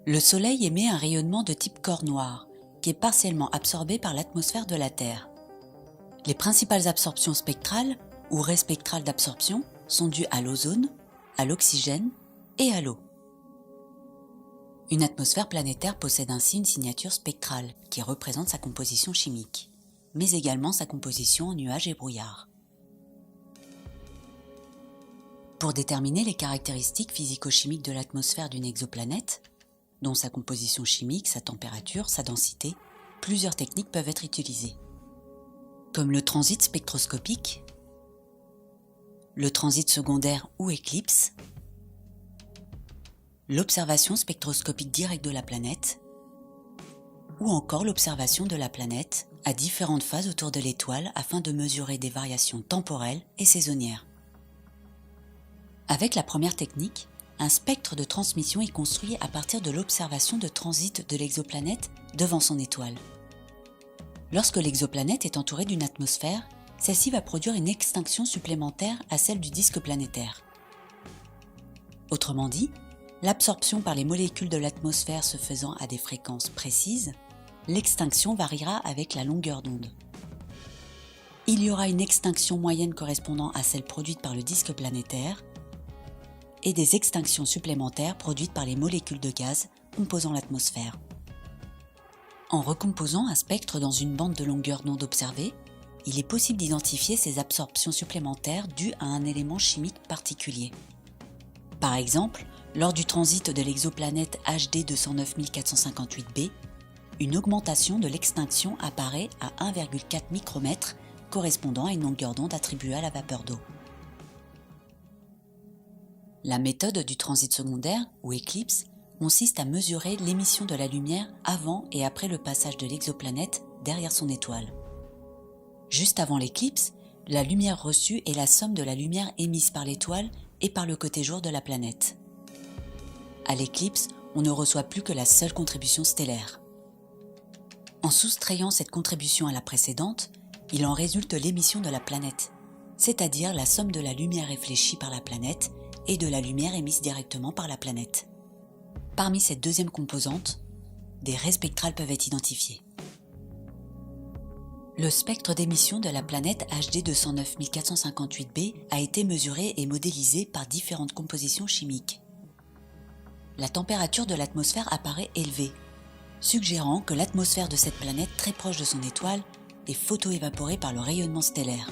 Le Soleil émet un rayonnement de type corps noir, qui est partiellement absorbé par l'atmosphère de la Terre. Les principales absorptions spectrales, ou raies spectrales d'absorption, sont dues à l'ozone, à l'oxygène et à l'eau. Une atmosphère planétaire possède ainsi une signature spectrale qui représente sa composition chimique, mais également sa composition en nuages et brouillards. Pour déterminer les caractéristiques physico-chimiques de l'atmosphère d'une exoplanète, dont sa composition chimique, sa température, sa densité, plusieurs techniques peuvent être utilisées, comme le transit spectroscopique, le transit secondaire ou éclipse, l'observation spectroscopique directe de la planète, ou encore l'observation de la planète à différentes phases autour de l'étoile afin de mesurer des variations temporelles et saisonnières. Avec la première technique, un spectre de transmission est construit à partir de l'observation de transit de l'exoplanète devant son étoile. Lorsque l'exoplanète est entourée d'une atmosphère, celle-ci va produire une extinction supplémentaire à celle du disque planétaire. Autrement dit, l'absorption par les molécules de l'atmosphère se faisant à des fréquences précises, l'extinction variera avec la longueur d'onde. Il y aura une extinction moyenne correspondant à celle produite par le disque planétaire et des extinctions supplémentaires produites par les molécules de gaz composant l'atmosphère. En recomposant un spectre dans une bande de longueur d'onde observée, il est possible d'identifier ces absorptions supplémentaires dues à un élément chimique particulier. Par exemple, lors du transit de l'exoplanète HD 209458b, une augmentation de l'extinction apparaît à 1,4 micromètres correspondant à une longueur d'onde attribuée à la vapeur d'eau. La méthode du transit secondaire, ou éclipse, consiste à mesurer l'émission de la lumière avant et après le passage de l'exoplanète derrière son étoile. Juste avant l'éclipse, la lumière reçue est la somme de la lumière émise par l'étoile et par le côté jour de la planète. À l'éclipse, on ne reçoit plus que la seule contribution stellaire. En soustrayant cette contribution à la précédente, il en résulte l'émission de la planète, c'est-à-dire la somme de la lumière réfléchie par la planète et de la lumière émise directement par la planète. Parmi cette deuxième composante, des raies spectrales peuvent être identifiées. Le spectre d'émission de la planète HD 209458b a été mesuré et modélisé par différentes compositions chimiques. La température de l'atmosphère apparaît élevée, suggérant que l'atmosphère de cette planète très proche de son étoile est photoévaporée par le rayonnement stellaire.